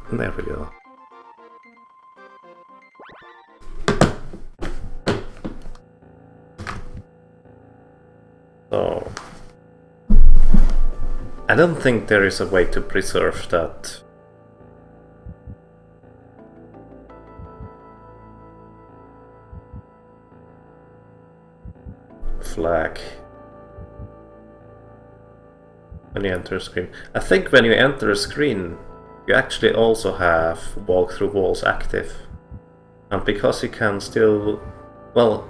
There we go. So I don't think there is a way to preserve that. Flag when you enter a screen. I think when you enter a screen, you actually also have walk through walls active. And because you can still, well,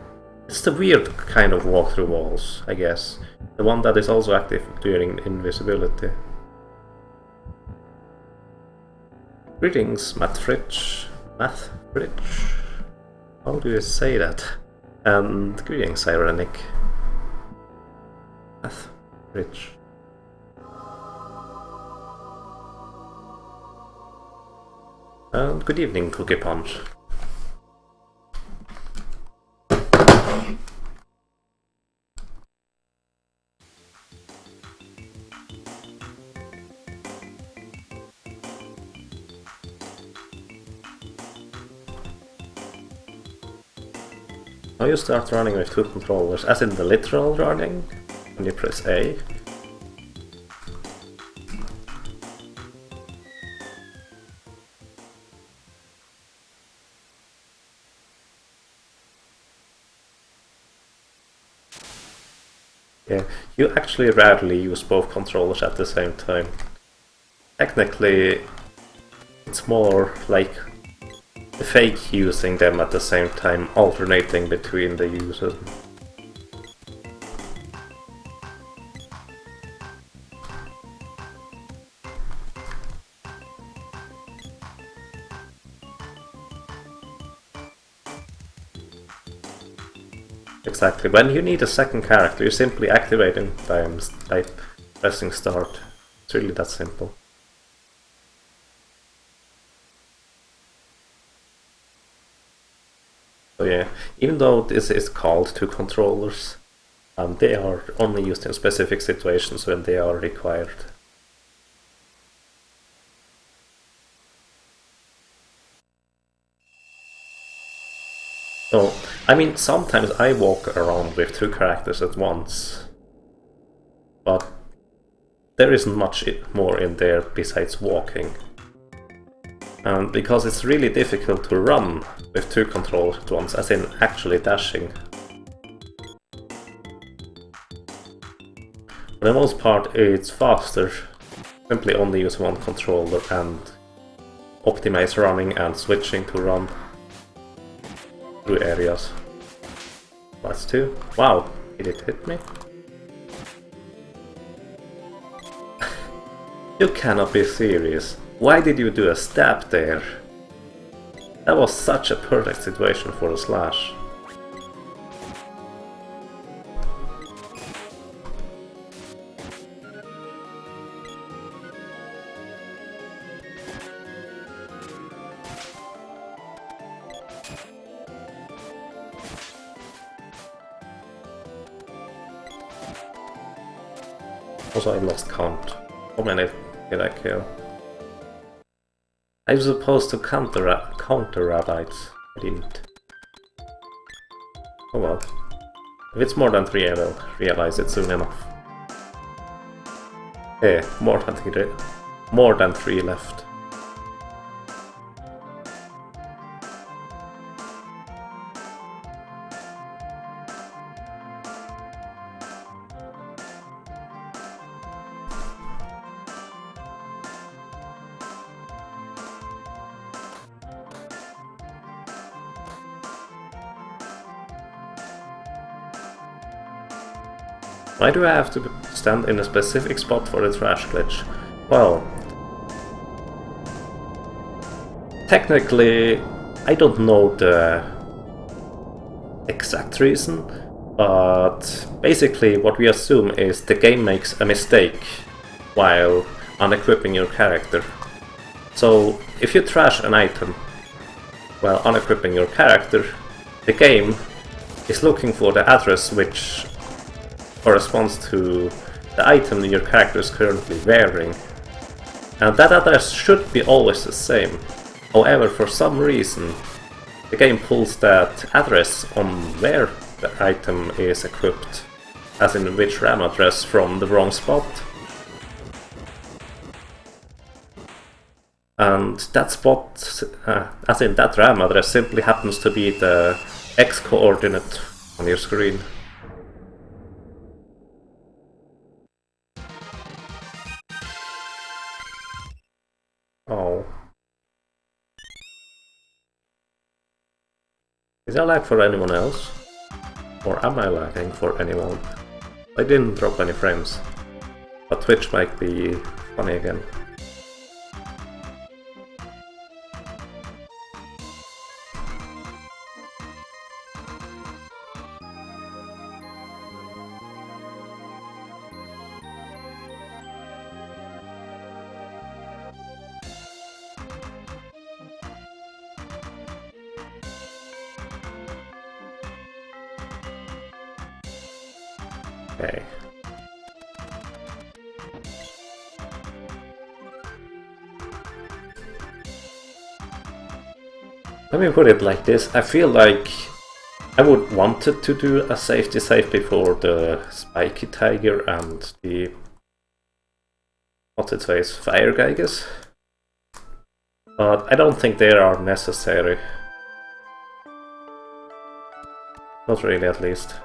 it's the weird kind of walk through walls, I guess. The one that is also active during invisibility. Greetings, Mathfridge. Mathfridge? How do you say that? And greetings, Ironic. Mathfridge. And good evening, Cookie Punch. Now you start running with two controllers, as in the literal running, when you press A. Yeah, you actually rarely use both controllers at the same time. Technically, it's more like fake using them at the same time, alternating between the users. Exactly. When you need a second character, you simply activate him by pressing start. It's really that simple. So yeah, even though this is called two controllers, they are only used in specific situations when they are required. So, I mean, sometimes I walk around with two characters at once, but there isn't much more in there besides walking. And because it's really difficult to run with two controllers at once, as in actually dashing. For the most part, it's faster. Simply only use one controller and optimize running and switching to run through areas. That's two. Wow, did it hit me? You cannot be serious. Why did you do a stab there? That was such a perfect situation for a slash. Also, I lost count. How many did I kill? I was supposed to counter rabbits. I didn't. Oh well. If it's more than 3, I will realize it soon enough. Yeah, more than 3 left. Why do I have to stand in a specific spot for the trash glitch? Well, technically, I don't know the exact reason, but basically what we assume is the game makes a mistake while unequipping your character. So if you trash an item while unequipping your character, the game is looking for the address which corresponds to the item your character is currently wearing. And that address should be always the same. However, for some reason, the game pulls that address on where the item is equipped, as in which RAM address, from the wrong spot. And that spot, as in that RAM address, simply happens to be the X coordinate on your screen. Oh. Is that lag for anyone else? Or am I lagging for anyone? I didn't drop any frames, but Twitch might be funny again. Okay. Let me put it like this, I feel like I would wanted to do a safety save before the Spiky Tiger and the... what's its face? Fire Geiges? But I don't think they are necessary. Not really, at least.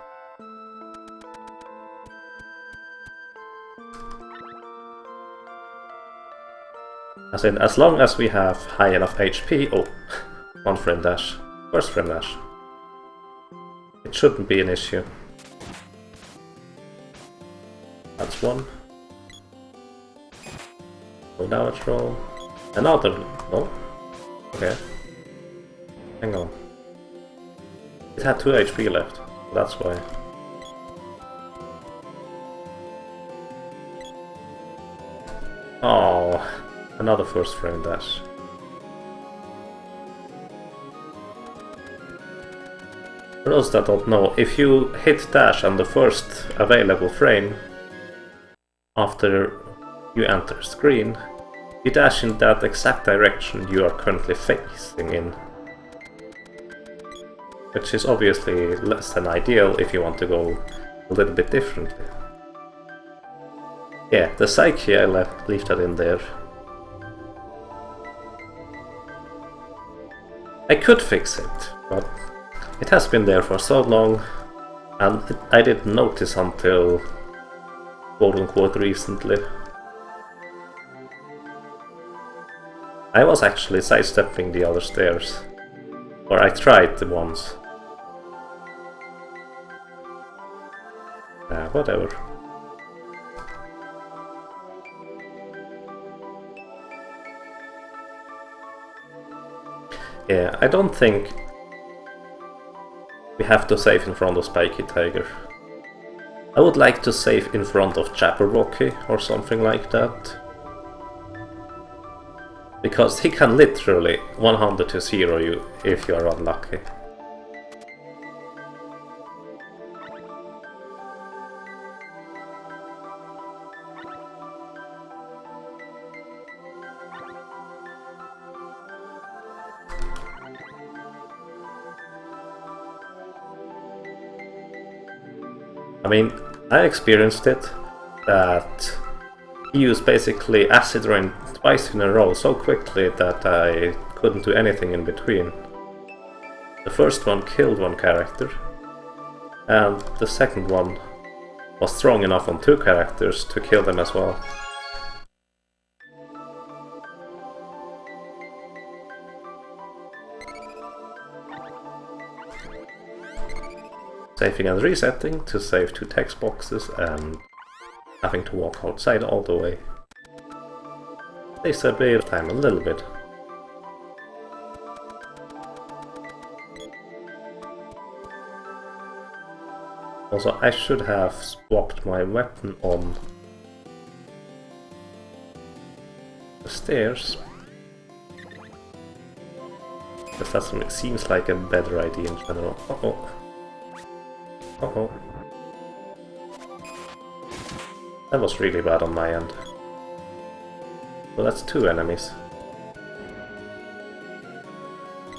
As in, as long as we have high enough HP... oh, one frame dash. First frame dash. It shouldn't be an issue. That's one. Go damage roll. Another... no? Okay. Hang on. It had 2 HP left, that's why. Oh, another first frame dash. For those that don't know, if you hit dash on the first available frame after you enter screen, you dash in that exact direction you are currently facing in. Which is obviously less than ideal if you want to go a little bit differently. Yeah, the Psyche, I leave that in there. I could fix it, but it has been there for so long, and I didn't notice until quote-unquote recently. I was actually sidestepping the other stairs, or I tried the ones. Whatever. Yeah, I don't think we have to save in front of Spiky Tiger. I would like to save in front of Jabberwocky or something like that. Because he can literally 100 to 0 you if you are unlucky. I mean, I experienced it, that he used basically Acid Rain twice in a row so quickly that I couldn't do anything in between. The first one killed one character, and the second one was strong enough on 2 characters to kill them as well. Saving and resetting to save 2 text boxes and having to walk outside all the way. They said wait time a little bit. Also, I should have swapped my weapon on the stairs. Because that seems like a better idea in general. Uh-oh. Uh-oh. That was really bad on my end. So that's 2 enemies.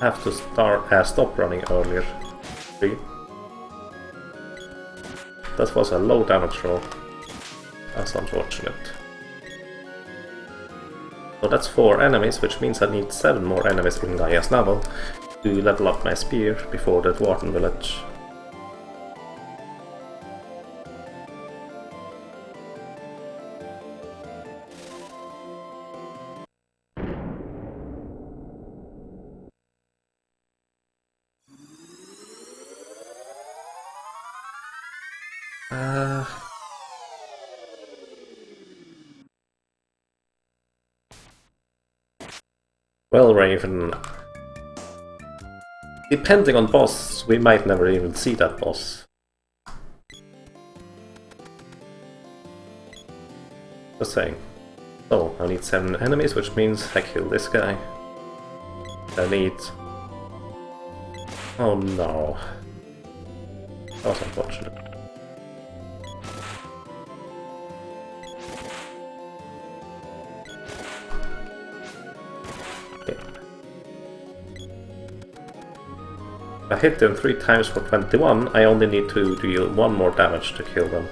I have to stop running earlier. 3. That was a low damage roll. That's unfortunate. So that's 4 enemies, which means I need 7 more enemies in Gaia's level to level up my spear before the Dwarven village. Well, Raven, depending on boss, we might never even see that boss. Just saying. So, I need 7 enemies, which means I kill this guy. I need... Oh no. That was unfortunate. I hit them 3 times for 21, I only need to deal 1 more damage to kill them.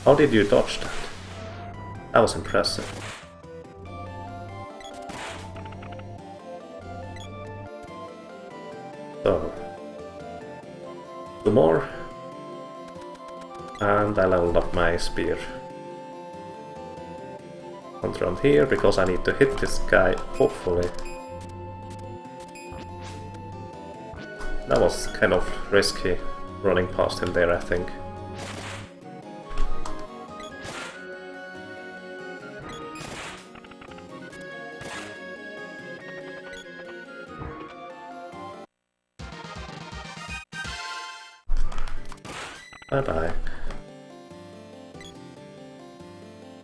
How did you dodge that? That was impressive. So, 2 more. And I leveled up my spear. Around here, because I need to hit this guy, hopefully. That was kind of risky, running past him there, I think. Bye-bye.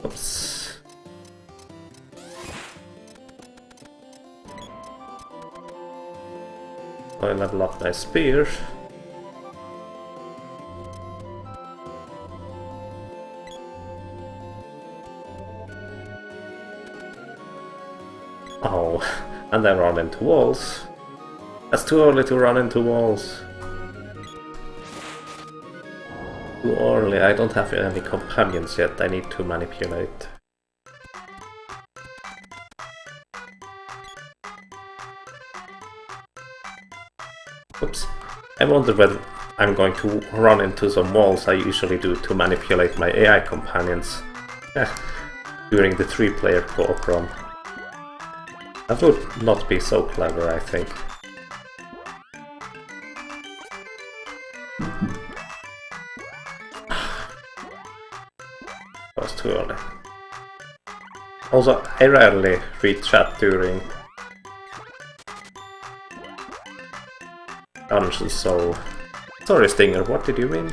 Oops. I level up my spear. Oh, and I run into walls. That's too early to run into walls. Too early, I don't have any companions yet, I need to manipulate. Oops. I wonder whether I'm going to run into some walls I usually do to manipulate my AI companions during the 3-player co-op run. That would not be so clever, I think. That was too early. Also, I rarely read chat during dungeons, so... Sorry, Stinger, what did you mean?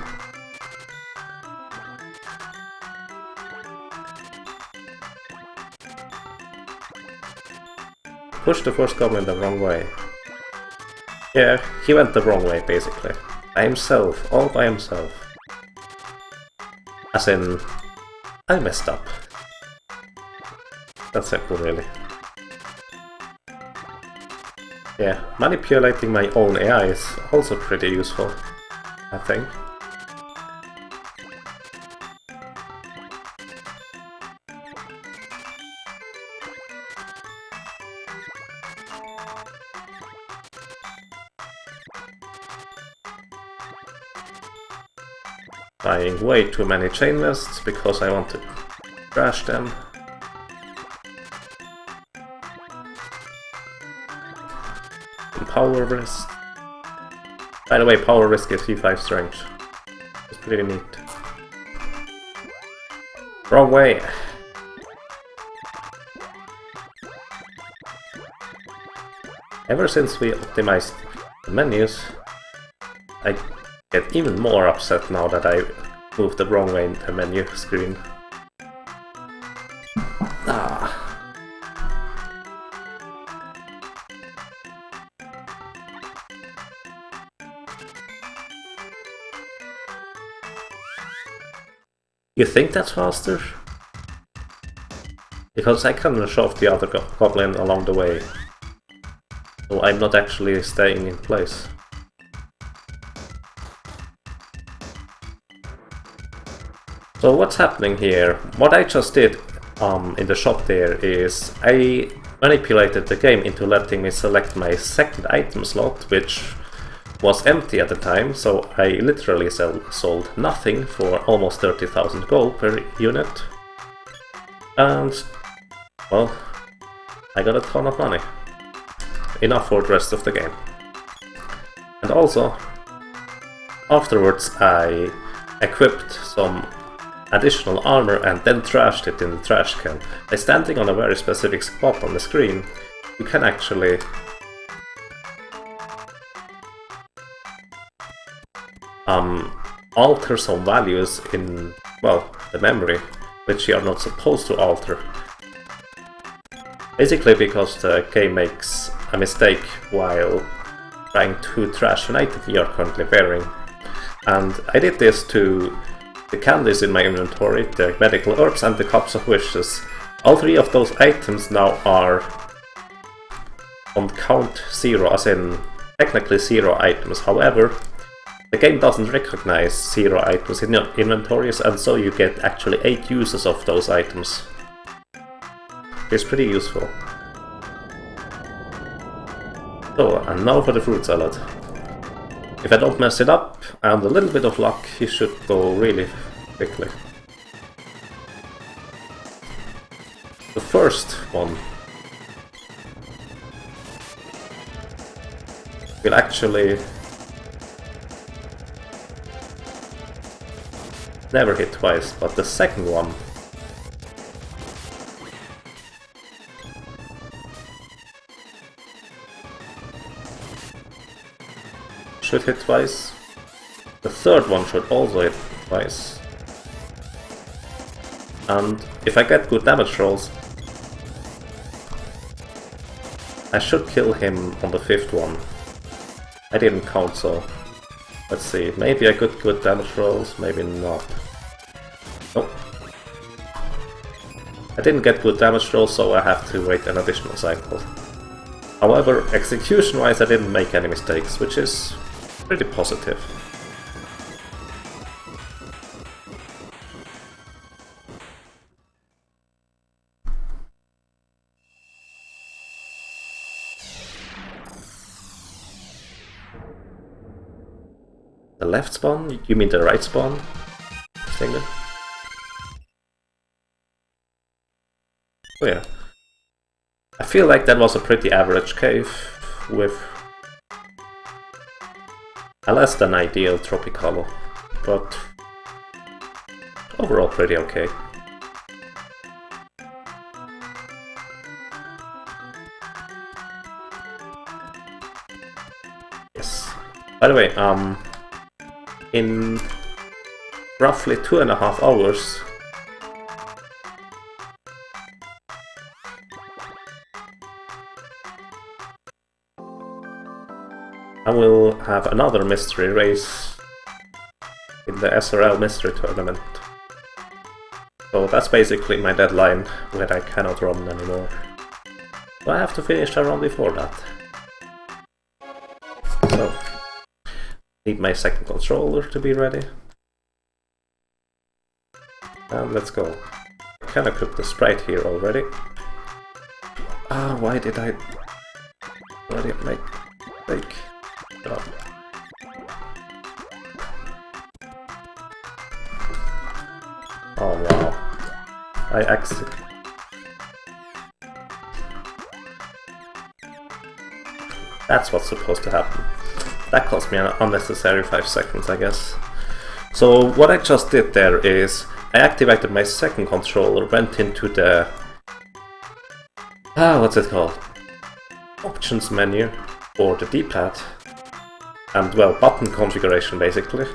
Push the first goblin the wrong way. Yeah, he went the wrong way, basically. By himself, all by himself. As in... I messed up. That's simple, really. Yeah, manipulating my own AI is also pretty useful, I think. Buying way too many chain vests because I want to crash them. And power wrist. By the way, power wrist gives you 5 strength. It's pretty neat. Wrong way! Ever since we optimized the menus, I get even more upset now that I moved the wrong way in the menu screen. Ah. You think that's faster? Because I can shove the other goblin along the way. So I'm not actually staying in place. So what's happening here? What I just did in the shop there is I manipulated the game into letting me select my second item slot, which was empty at the time, so I literally sold nothing for almost 30,000 gold per unit. And, well, I got a ton of money. Enough for the rest of the game. And also, afterwards I equipped some additional armor and then trashed it in the trash can. By standing on a very specific spot on the screen, you can actually alter some values in, well, the memory, which you are not supposed to alter. Basically because the game makes a mistake while trying to trash an item you are currently wearing. And I did this to the candies in my inventory, the medical herbs and the cups of wishes. All three of those items now are on count 0, as in technically 0 items. However, the game doesn't recognize 0 items in your inventories, and so you get actually 8 uses of those items. It's pretty useful. So, and now for the fruit salad. If I don't mess it up, and a little bit of luck, he should go really quickly. The first one will actually never hit twice, but the second one should hit twice. The third one should also hit twice. And if I get good damage rolls, I should kill him on the fifth one. I didn't count, so let's see. Maybe I got good damage rolls, maybe not. Nope. I didn't get good damage rolls, so I have to wait an additional cycle. However, execution-wise I didn't make any mistakes, which is pretty positive. The left spawn? You mean the right spawn? Thing? Oh yeah. I feel like that was a pretty average cave with a less than ideal tropicolor, but overall pretty okay. Yes. By the way, in roughly 2.5 hours I will have another mystery race in the SRL mystery tournament. So that's basically my deadline where I cannot run anymore. So I have to finish a run before that. So, need my second controller to be ready. And let's go. I can equip the sprite here already. Ah, why did I already make mistake? Oh. Oh wow. I actually... That's what's supposed to happen. That cost me an unnecessary 5 seconds, I guess. So what I just did there is I activated my second controller, went into the... what's it called? Options menu for the D-pad. And, well, button configuration basically.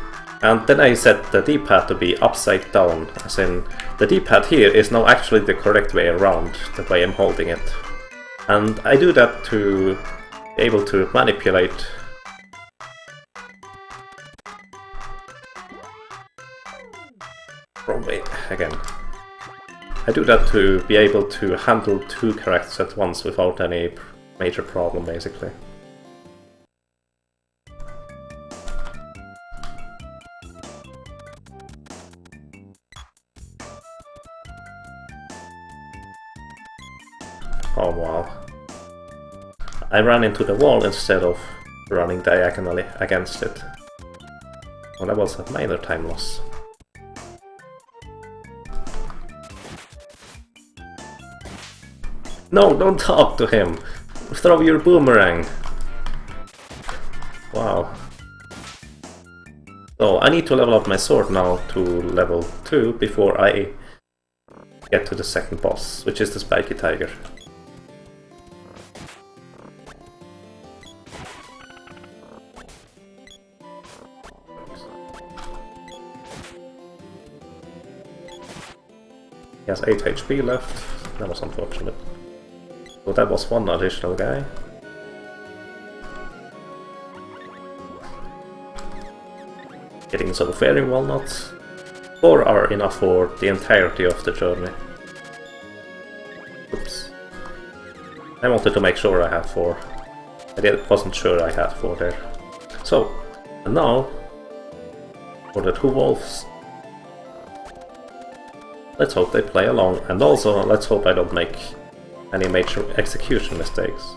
And then I set the D-pad to be upside down, as in the D-pad here is now actually the correct way around, the way I'm holding it. And I do that to be able to manipulate Probably again. I do that to be able to handle 2 characters at once without any major problem, basically. Oh wow. I ran into the wall instead of running diagonally against it. Well, that was a minor time loss. No, don't talk to him! Throw your boomerang! Wow. So, I need to level up my sword now to level 2 before I get to the second boss, which is the Spiky Tiger. He has 8 HP left. That was unfortunate. So that was one additional guy. Getting some fairy walnuts. 4 are enough for the entirety of the journey. Oops. I wanted to make sure I had 4. Wasn't sure I had 4 there. So, and now, for the 2 wolves. Let's hope they play along, and also let's hope I don't make any major execution mistakes.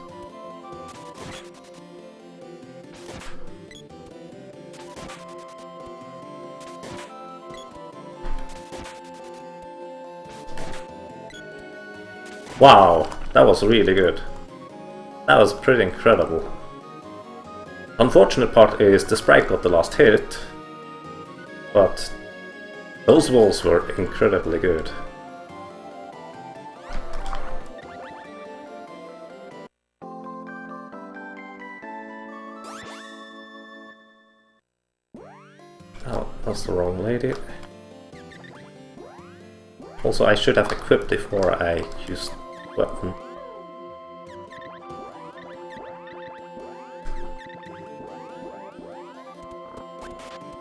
Wow, that was really good. That was pretty incredible. Unfortunate part is the sprite got the last hit, but those wolves were incredibly good. Oh, that's the wrong lady. Also, I should have equipped before I used weapon.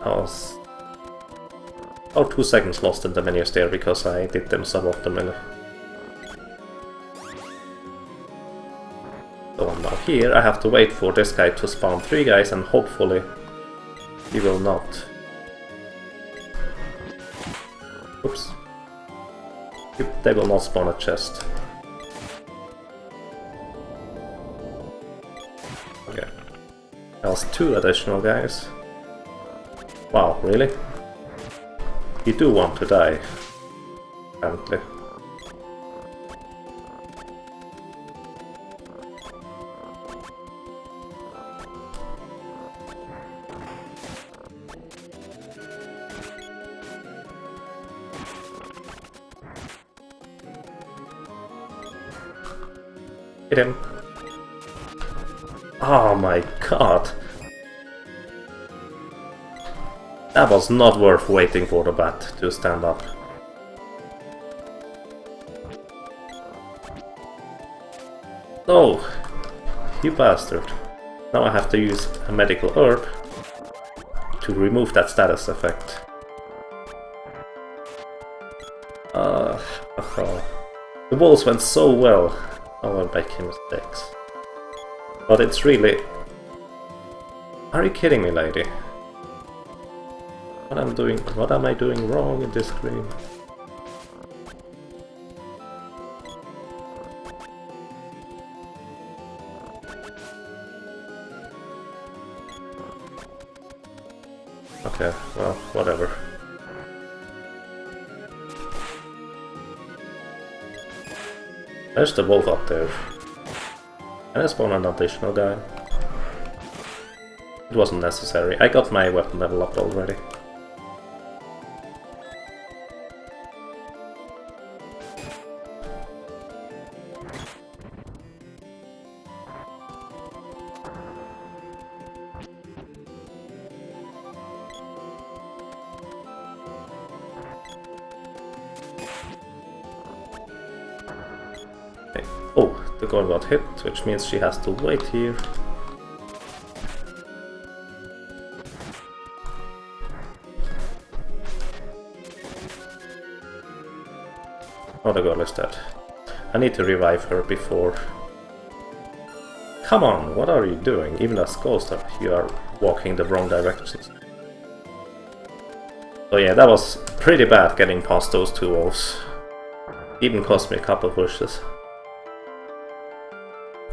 I was about 2 seconds lost in the menus there because I did them suboptimally. So now here I have to wait for this guy to spawn 3 guys, and hopefully he will not. Oops. They will not spawn a chest. Okay. That was 2 additional guys. Wow, really? You do want to die, apparently. Hit him. Oh my god. That was not worth waiting for the bat to stand up. No! You bastard. Now I have to use a medical herb to remove that status effect. The walls went so well. I won't make mistakes. But it's really... Are you kidding me, lady? What am I doing wrong in this game? Okay, well, whatever. There's the wolf up there. And I spawned an additional guy. It wasn't necessary. I got my weapon level up already. Oh, the girl got hit, which means she has to wait here. Oh, the girl is dead. I need to revive her before... Come on, what are you doing? Even as Ghost, you are walking the wrong directions. So yeah, that was pretty bad getting past those two wolves. Even cost me a couple of pushes.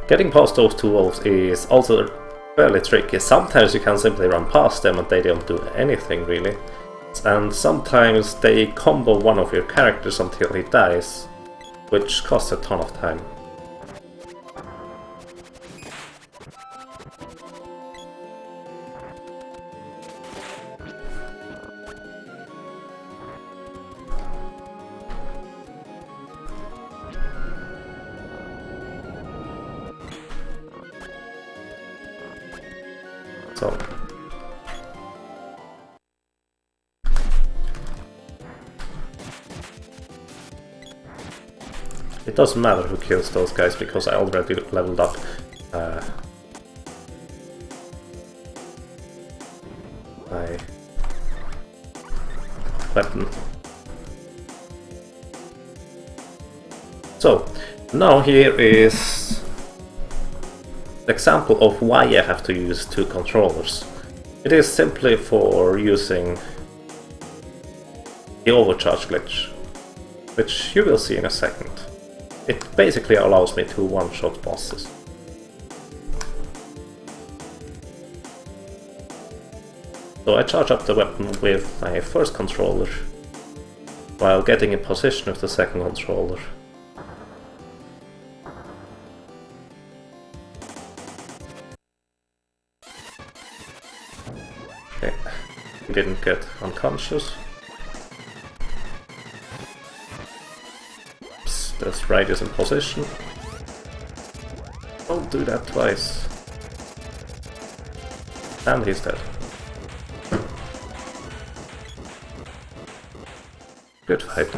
Getting past those two wolves is also fairly tricky. Sometimes you can simply run past them and they don't do anything really. And sometimes they combo one of your characters until he dies, which costs a ton of time. So it doesn't matter who kills those guys because I already leveled up my weapon. So now here is the example of why I have to use two controllers. It is simply for using the overcharge glitch, which you will see in a second. It basically allows me to one-shot bosses. So I charge up the weapon with my first controller, while getting in position with the second controller. Okay, he didn't get unconscious. The sprite is in position. Don't do that twice. And he's dead. Good fight.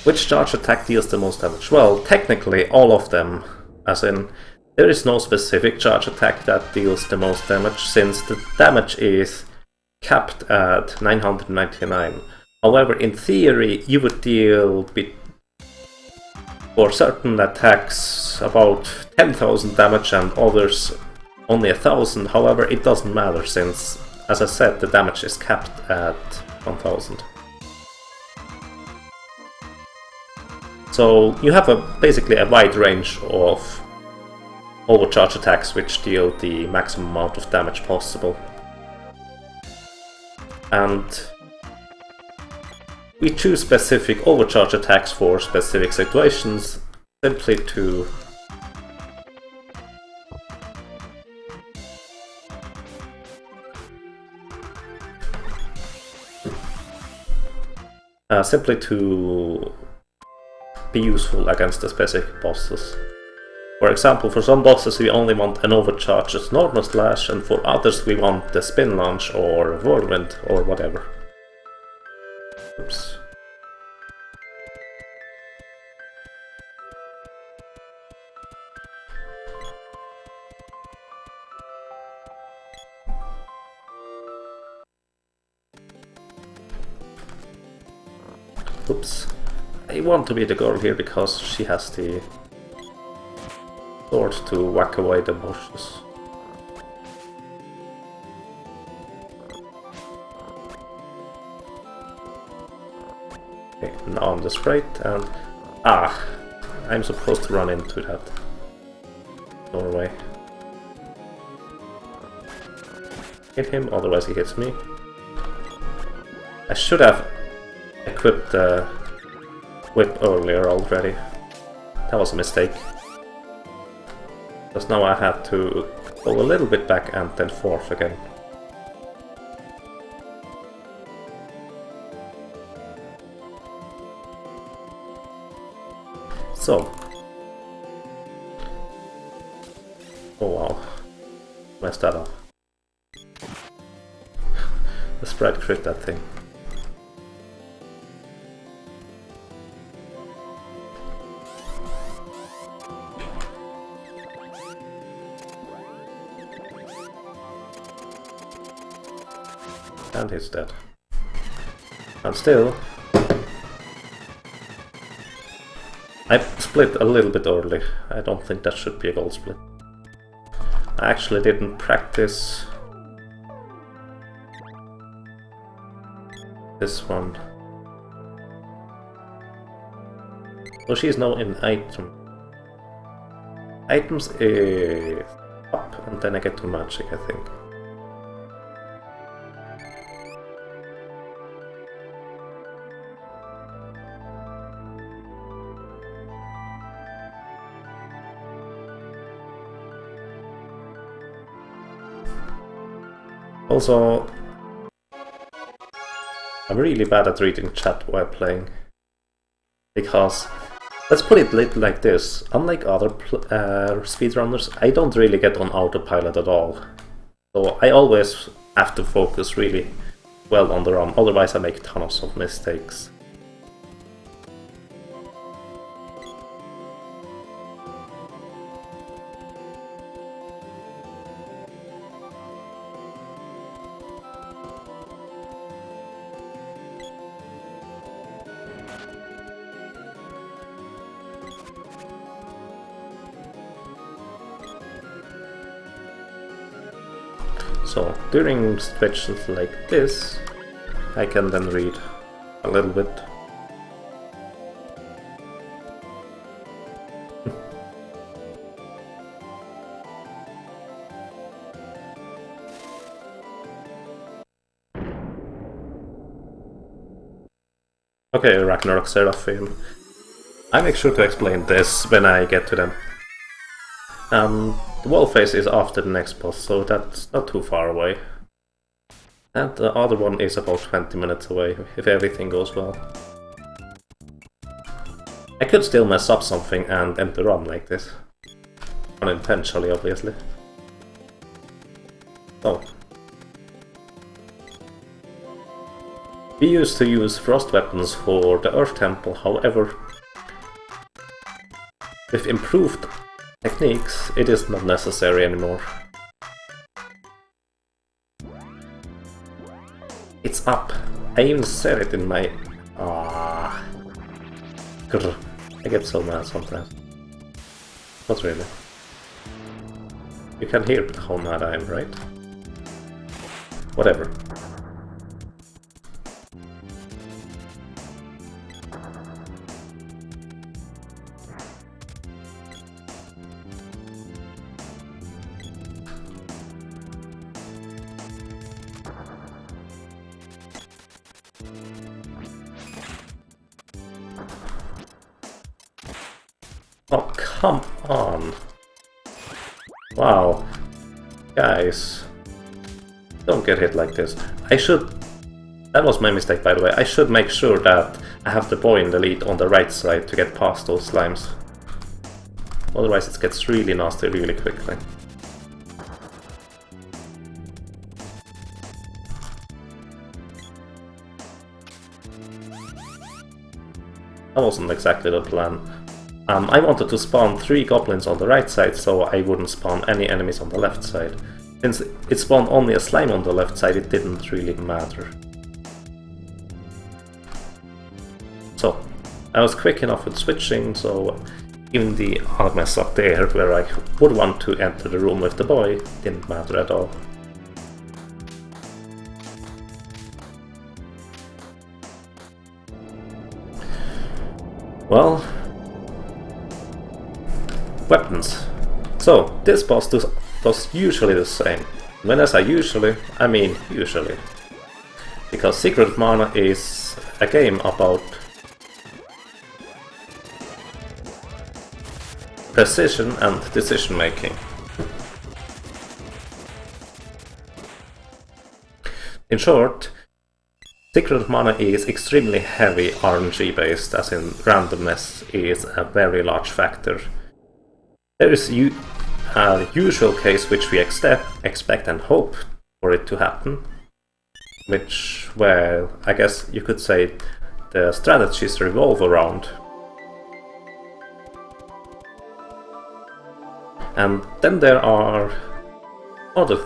Which charge attack deals the most damage? Well, technically all of them, as in there is no specific charge attack that deals the most damage, since the damage is capped at 999. However, in theory, you would deal for certain attacks about 10,000 damage and others only 1,000. However, it doesn't matter since, as I said, the damage is capped at 1,000. So you have basically a wide range of overcharge attacks which deal the maximum amount of damage possible. And we choose specific overcharge attacks for specific situations, simply to be useful against the specific bosses. For example, for some bosses we only want an overcharge as normal slash, and for others we want the spin launch or whirlwind or whatever. Oops. Oops. I want to be the girl here because she has the sword to whack away the bushes. Okay, now I'm the sprite and... I'm supposed to run into that doorway. Hit him, otherwise he hits me. I should have equipped the whip earlier already. That was a mistake. Because now I had to go a little bit back and then forth again. So. Oh wow. Messed that up. The sprite crit that thing. And he's dead. And still, I split a little bit early. I don't think that should be a gold split. I actually didn't practice this one. So she's now in item. Items is up, and then I get to magic, I think. Also, I'm really bad at reading chat while playing, because, let's put it like this, unlike other speedrunners, I don't really get on autopilot at all. So I always have to focus really well on the run, otherwise I make tons of mistakes. So, during situations like this, I can then read a little bit. Okay, Ragnarok Seraphim. I make sure to explain this when I get to them. The wall face is after the next boss, so that's not too far away. And the other one is about 20 minutes away, if everything goes well. I could still mess up something and end the run like this. Unintentionally, obviously. So. We used to use frost weapons for the Earth Temple, however, with improved techniques, it is not necessary anymore. It's up. I even said it in my... Grr. I get so mad sometimes. Not really. You can hear how mad I am, right? Whatever. Oh, come on! Wow. Guys. Don't get hit like this. I should... That was my mistake, by the way. I should make sure that I have the boy in the lead on the right side to get past those slimes. Otherwise it gets really nasty really quickly. That wasn't exactly the plan. I wanted to spawn 3 goblins on the right side, so I wouldn't spawn any enemies on the left side. Since it spawned only a slime on the left side, it didn't really matter. So, I was quick enough with switching, so even the odd mess up there, where I would want to enter the room with the boy, didn't matter at all. Well... Weapons. So, this boss does usually the same. When I say usually, I mean usually. Because Secret of Mana is a game about precision and decision making. In short, Secret of Mana is extremely heavy RNG based, as in randomness is a very large factor. There is a usual case which we expect and hope for it to happen, which, well, I guess you could say the strategies revolve around. And then there are other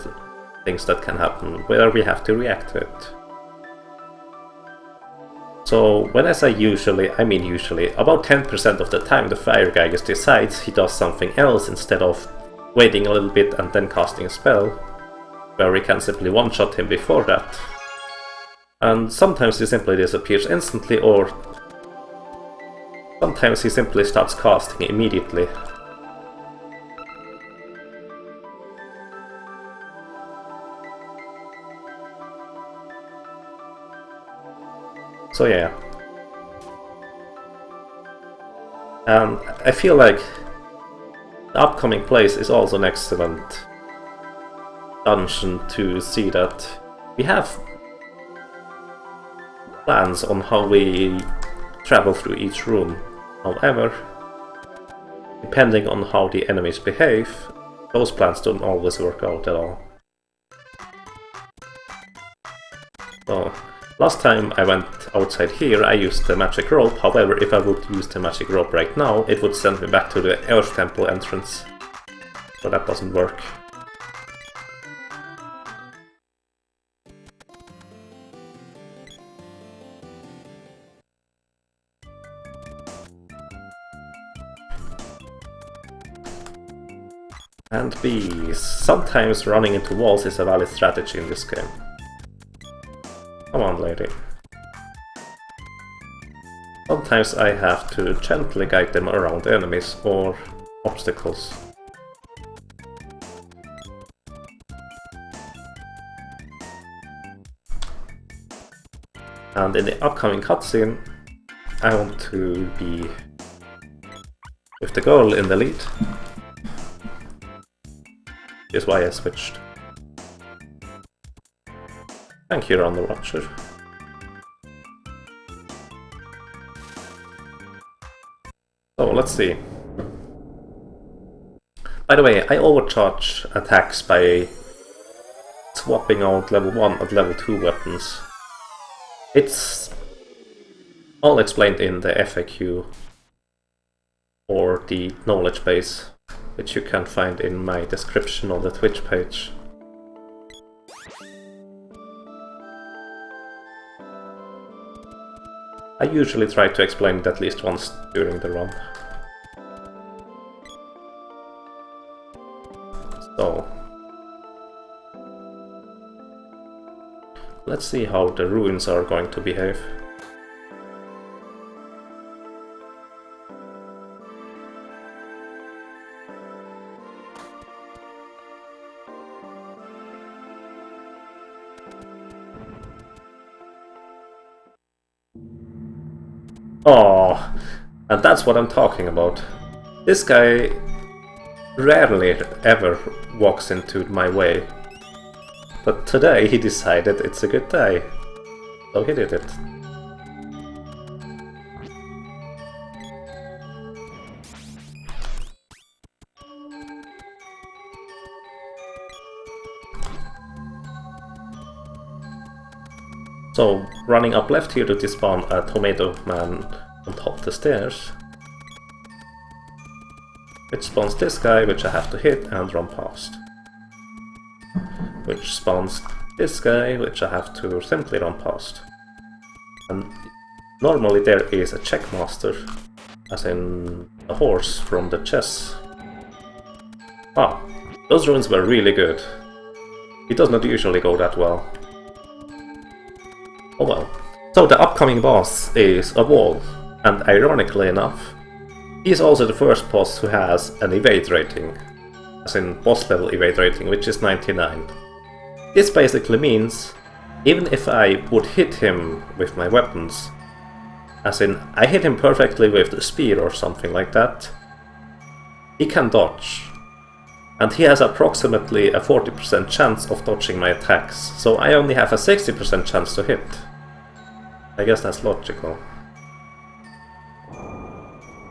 things that can happen where we have to react to it. So when I say usually, I mean usually. About 10% of the time the fire guy just decides he does something else instead of waiting a little bit and then casting a spell, where we can simply one-shot him before that. And sometimes he simply disappears instantly, or sometimes he simply starts casting immediately. So yeah. And I feel like the upcoming place is also an excellent dungeon to see that we have plans on how we travel through each room. However, depending on how the enemies behave, those plans don't always work out at all. So, last time I went outside here, I used the magic rope. However, if I would use the magic rope right now, it would send me back to the Earth Temple entrance. So that doesn't work. And B. Sometimes running into walls is a valid strategy in this game. Come on, lady. Sometimes I have to gently guide them around enemies or obstacles. And in the upcoming cutscene, I want to be with the girl in the lead. Is why I switched. Thank you, Ron the Watcher. So let's see. By the way, I overcharge attacks by swapping out level 1 and level 2 weapons. It's all explained in the FAQ or the knowledge base, which you can find in my description on the Twitch page. I usually try to explain it at least once during the run. So, let's see how the ruins are going to behave. Oh, and that's what I'm talking about. This guy rarely ever walks into my way. But today he decided it's a good day. So he did it. So, running up left here to despawn a tomato man on top of the stairs. Which spawns this guy, which I have to hit and run past. Which spawns this guy, which I have to simply run past. And normally there is a checkmaster, as in a horse from the chess. Ah, those runes were really good. It does not usually go that well. Oh well. So the upcoming boss is a wall, and ironically enough, he is also the first boss who has an evade rating, as in boss level evade rating, which is 99. This basically means, even if I would hit him with my weapons, as in I hit him perfectly with the spear or something like that, he can dodge. And he has approximately a 40% chance of dodging my attacks, so I only have a 60% chance to hit. I guess that's logical.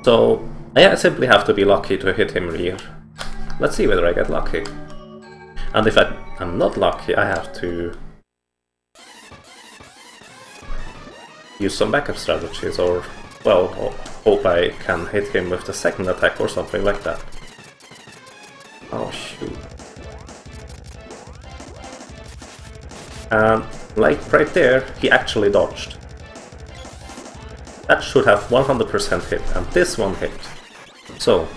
So, I simply have to be lucky to hit him here. Let's see whether I get lucky. And if I'm not lucky, I have to use some backup strategies, or, well, hope I can hit him with the second attack or something like that. Oh shoot. And like right there, he actually dodged. That should have 100% hit, and this one hit. So,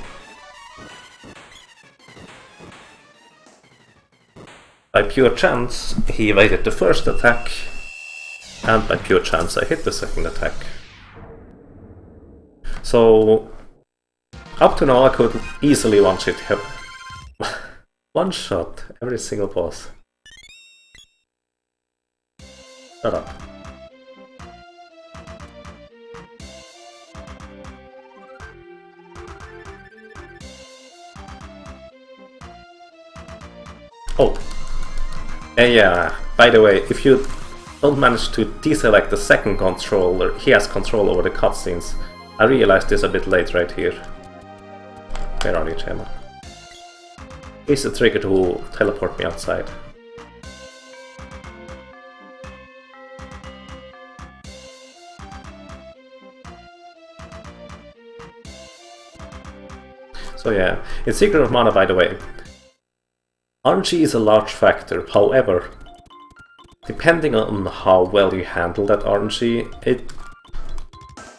by pure chance, he evaded the first attack, and by pure chance I hit the second attack. So, up to now I could easily one-shot him. One-shot every single boss. Shut up. Oh. And yeah, by the way, if you don't manage to deselect the second controller, he has control over the cutscenes. I realized this a bit late right here. Where are you, Chema? Here's the trigger to teleport me outside. So yeah, in Secret of Mana, by the way, RNG is a large factor. However, depending on how well you handle that RNG, it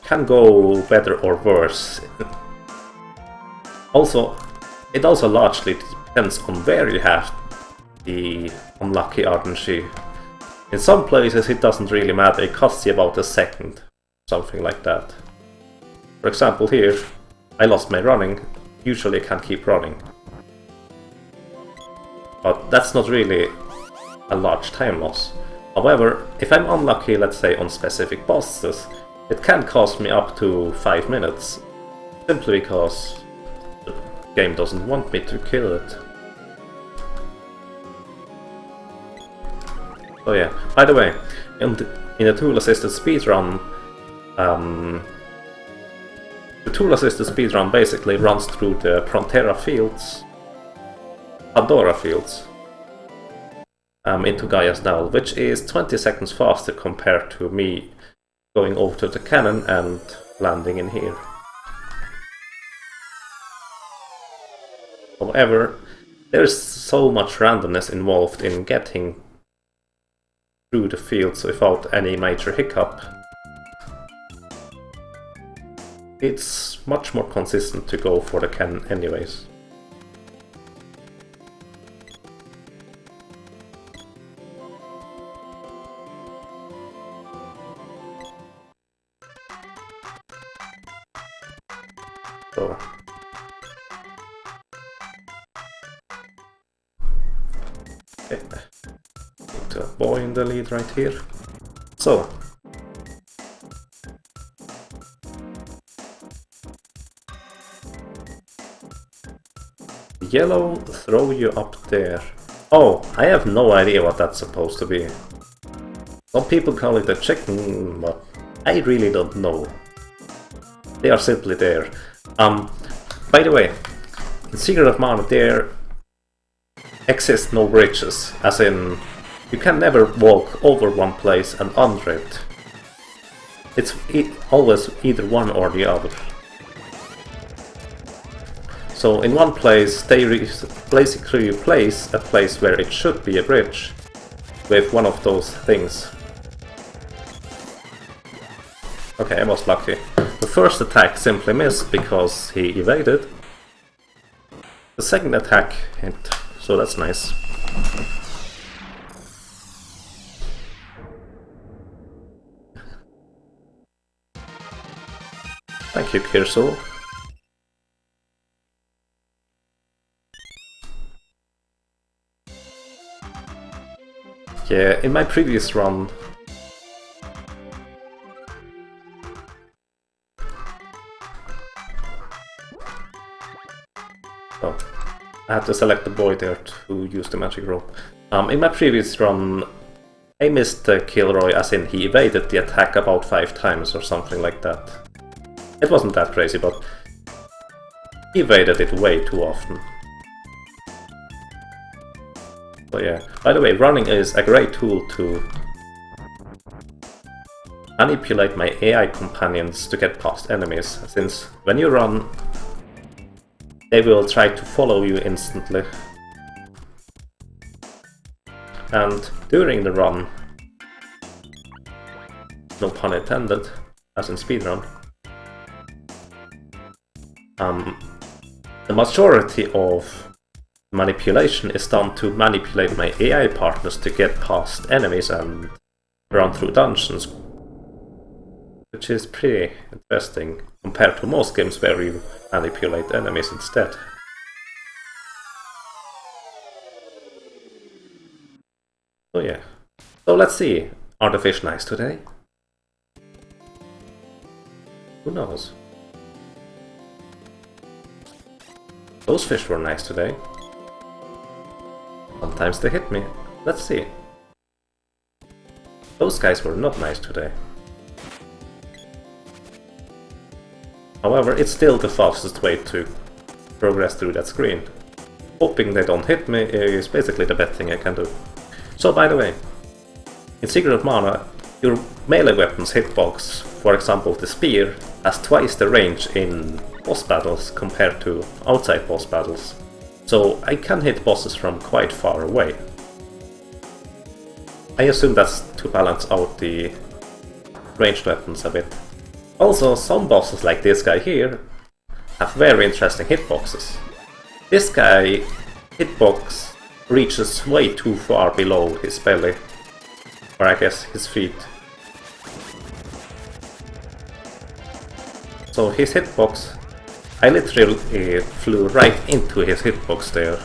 can go better or worse. It also largely depends on where you have the unlucky RNG. In some places it doesn't really matter, it costs you about a second, something like that. For example here, I lost my running, usually I can keep running. But that's not really a large time loss. However, if I'm unlucky, let's say on specific bosses, it can cost me up to 5 minutes, simply because the game doesn't want me to kill it. So yeah, by the way, in a tool-assisted speedrun, the tool-assisted speedrun basically runs through the Pandora fields, into Gaia's Dell, which is 20 seconds faster compared to me going over to the cannon and landing in here. However, there's so much randomness involved in getting through the fields without any major hiccup. It's much more consistent to go for the cannon anyways. So. Okay. Put a boy in the lead right here. So. Yellow throw you up there. Oh, I have no idea what that's supposed to be. Some people call it a chicken, but I really don't know. They are simply there. By the way, in Secret of Mana there exist no bridges, as in you can never walk over one place and under it. It's always either one or the other. So in one place they basically replace a place where it should be a bridge with one of those things. Okay, I was lucky. The first attack simply missed because he evaded. The second attack hit, so that's nice. Thank you, Kirso. Yeah, in my previous run, I had to select the boy there to use the magic rope. In my previous run, I missed Kilroy, as in he evaded the attack about 5 times or something like that. It wasn't that crazy, but he evaded it way too often. So yeah, by the way, running is a great tool to manipulate my AI companions to get past enemies, since when you run, they will try to follow you instantly. And during the run, no pun intended, as in Speedrun. The majority of manipulation is done to manipulate my AI partners to get past enemies and run through dungeons, which is pretty interesting compared to most games where you manipulate enemies instead. So yeah. So let's see. Are the fish nice today? Who knows? Those fish were nice today. Sometimes they hit me. Let's see. Those guys were not nice today. However, it's still the fastest way to progress through that screen. Hoping they don't hit me is basically the best thing I can do. So by the way, in Secret of Mana, your melee weapon's hitbox, for example the spear, has twice the range in boss battles compared to outside boss battles. So I can hit bosses from quite far away. I assume that's to balance out the ranged weapons a bit. Also, some bosses like this guy here have very interesting hitboxes. This guy hitbox reaches way too far below his belly, or I guess his feet. So his hitbox, I literally flew right into his hitbox there.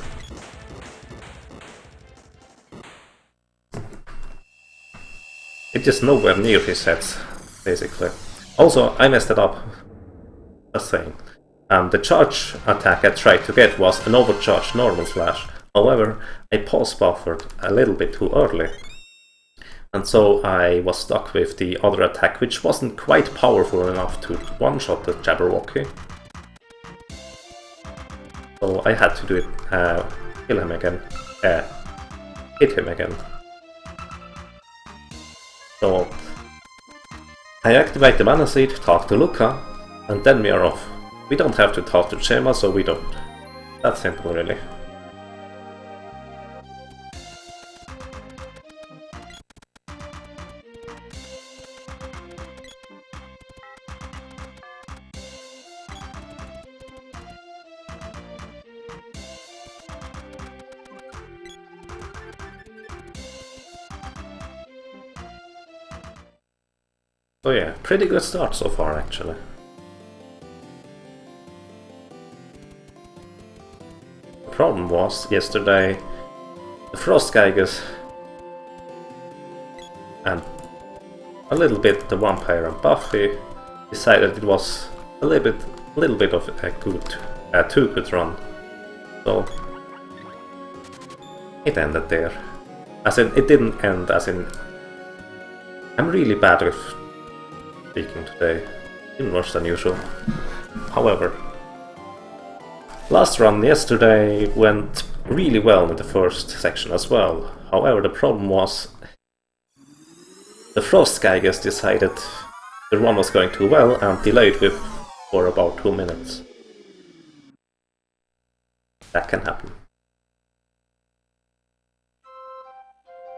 It is nowhere near his heads, basically. Also, I messed it up. Just saying. The charge attack I tried to get was an overcharged normal slash. However, I pause buffered a little bit too early. And so I was stuck with the other attack, which wasn't quite powerful enough to one-shot the Jabberwocky. So I had to do it, kill him again, hit him again. So I activate the Mana Seed, talk to Luca, and then we are off. We don't have to talk to Chema, so we don't. That's simple, really. So yeah, pretty good start so far, actually. The problem was, yesterday, the Frost Geigers and a little bit the Vampire and Buffy decided it was a little bit of a too good run. So it ended there. As in, it didn't end as in, I'm really bad with speaking today, even worse than usual. However, last run yesterday went really well in the first section as well. However, the problem was the Frost Geigers decided the run was going too well and delayed for about 2 minutes. That can happen.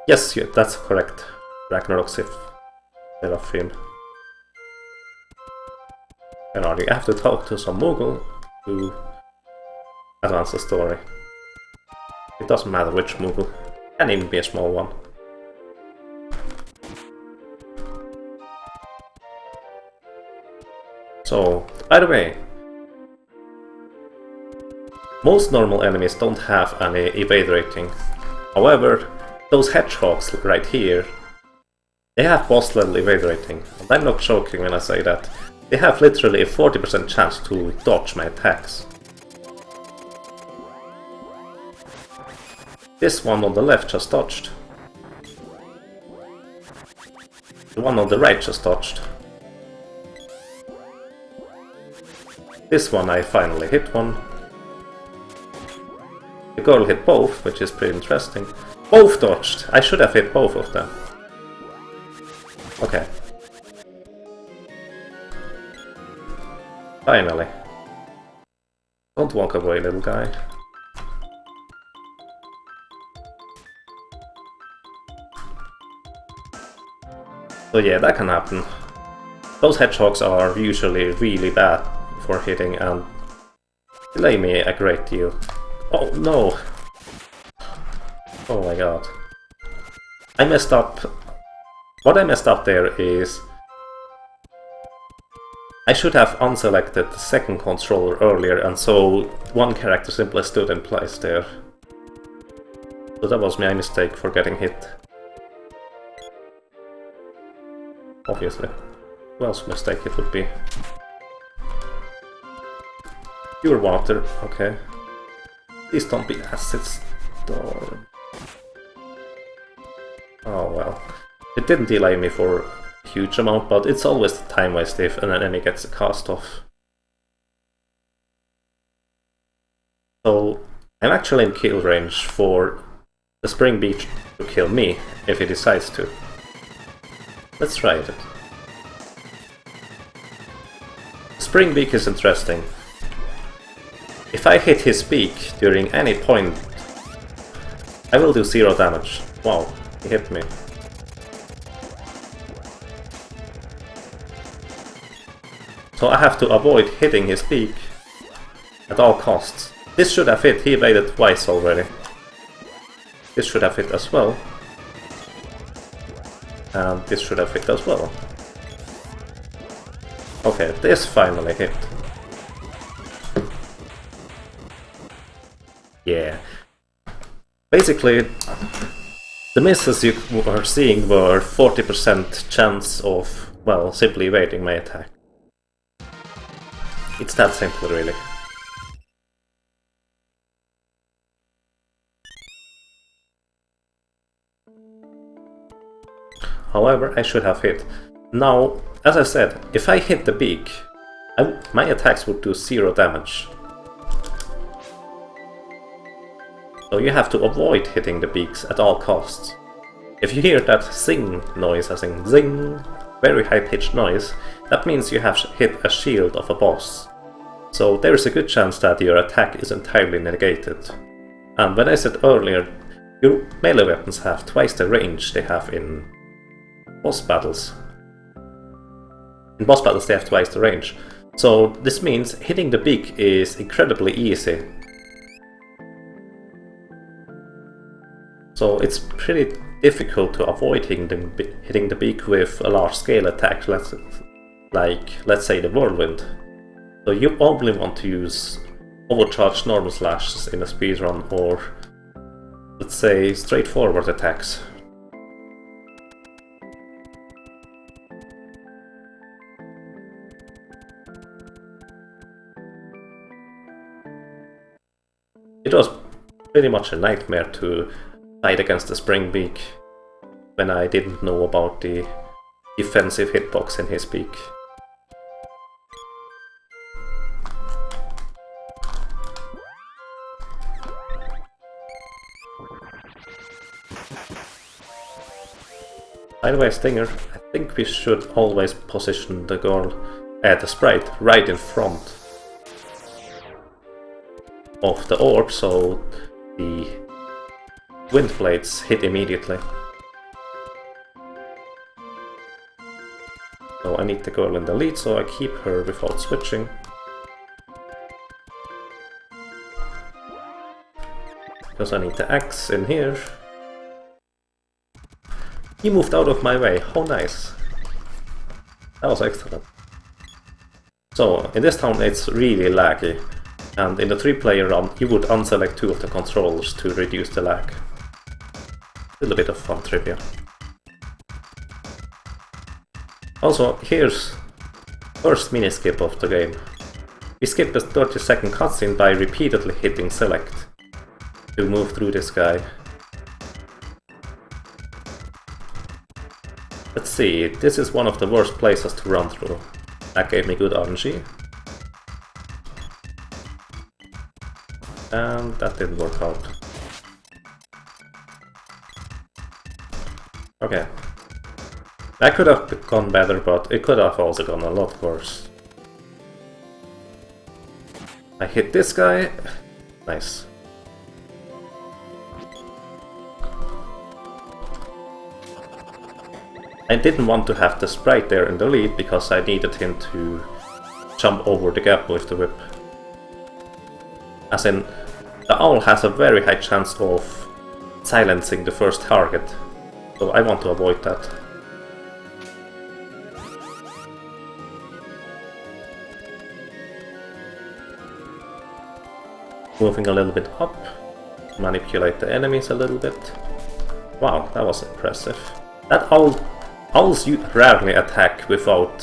Yes, yeah, that's correct. Ragnarok Seraphim. And you have to talk to some Moogle to advance the story. It doesn't matter which Moogle, can even be a small one. So, by the way, most normal enemies don't have any evade rating. However, those hedgehogs right here, they have boss level evade rating. And I'm not joking when I say that. They have literally a 40% chance to dodge my attacks. This one on the left just dodged. The one on the right just dodged. This one I finally hit one. The girl hit both, which is pretty interesting. Both dodged! I should have hit both of them. Okay. Finally. Don't walk away, little guy. So yeah, that can happen. Those hedgehogs are usually really bad for hitting and delay me a great deal. Oh no! Oh my god. I messed up. What I messed up there is I should have unselected the second controller earlier, and so one character simply stood in place there. So that was my mistake for getting hit. Obviously. Who else's mistake it would be? Pure water, okay. Please don't be acid storm. Oh well. It didn't delay me for a huge amount, but it's always the time waste if an enemy gets a cast off. So I'm actually in kill range for the Spring Beach to kill me if he decides to. Let's try it. Spring Beak is interesting. If I hit his beak during any point, I will do 0 damage. Wow, he hit me. So I have to avoid hitting his beak at all costs. This should have hit, he evaded twice already. This should have hit as well. And this should have hit as well. Okay, this finally hit. Yeah. Basically, the misses you were seeing were 40% chance of, well, simply evading my attack. It's that simple, really. However, I should have hit. Now, as I said, if I hit the beak, my attacks would do 0 damage. So you have to avoid hitting the beaks at all costs. If you hear that zing noise, as in zing, very high-pitched noise, that means you have hit a shield of a boss. So there is a good chance that your attack is entirely negated. And when I said earlier, your melee weapons have twice the range they have in boss battles. In boss battles they have twice the range. So this means hitting the beak is incredibly easy. So it's pretty difficult to avoid hitting the beak with a large scale attack, let's say the Whirlwind. So you only want to use overcharged normal slashes in a speedrun, or let's say straightforward attacks. It was pretty much a nightmare to fight against the Spring Beak when I didn't know about the defensive hitbox in his beak. By the way, Stinger, I think we should always position the girl, the sprite, right in front of the orb, so the wind blades hit immediately. So I need the girl in the lead, so I keep her without switching. Because I need the axe in here. He moved out of my way, how nice. That was excellent. So, in this town it's really laggy, and in the 3-player run you would unselect 2 of the controllers to reduce the lag. A little bit of fun trivia. Also, here's first mini skip of the game. We skip a 30-second cutscene by repeatedly hitting select to move through this guy. Let's see, this is one of the worst places to run through. That gave me good RNG. And that didn't work out. Okay. That could have gone better, but it could have also gone a lot worse. I hit this guy. Nice. I didn't want to have the sprite there in the lead because I needed him to jump over the gap with the whip. As in, the owl has a very high chance of silencing the first target, so I want to avoid that. Moving a little bit up, manipulate the enemies a little bit. Wow, that was impressive. That owls rarely attack without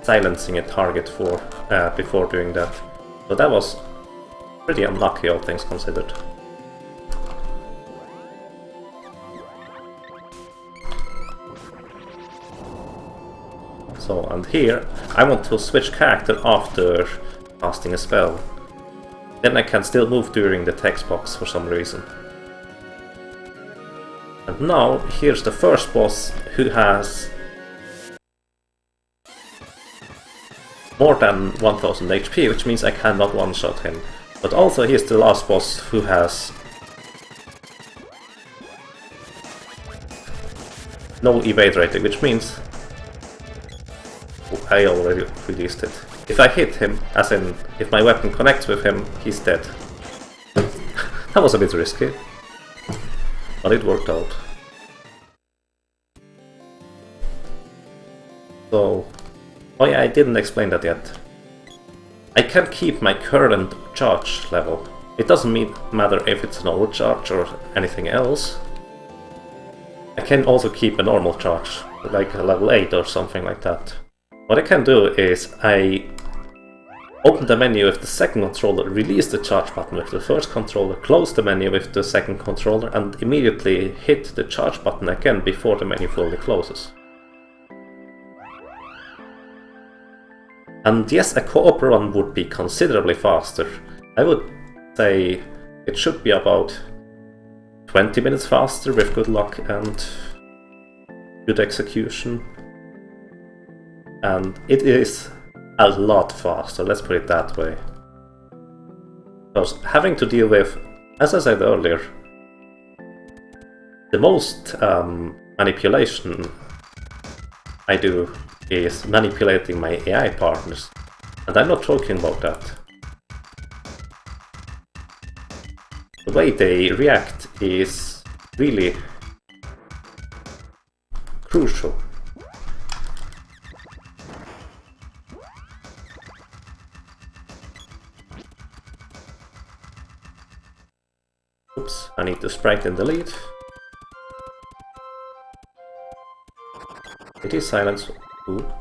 silencing a target before doing that. So that was pretty unlucky, all things considered. So, and here I want to switch character after casting a spell. Then I can still move during the text box for some reason. And now, here's the first boss who has more than 1000 HP, which means I cannot one-shot him. But also here's the last boss who has no evade rating, which means I already released it. If I hit him, as in if my weapon connects with him, he's dead. That was a bit risky, but it worked out. So, oh yeah, I didn't explain that yet. I can keep my current charge level. It doesn't matter if it's an overcharge or anything else. I can also keep a normal charge, like a level 8 or something like that. What I can do is I open the menu with the second controller, release the charge button with the first controller, close the menu with the second controller, and immediately hit the charge button again before the menu fully closes. And yes, a co-op run would be considerably faster. I would say it should be about 20 minutes faster with good luck and good execution. And it is a lot faster, let's put it that way. Because having to deal with, as I said earlier, the most manipulation I do is manipulating my AI partners. And I'm not joking about that. The way they react is really crucial. Oops, I need to sprite in the lead. It is silence. Ooh.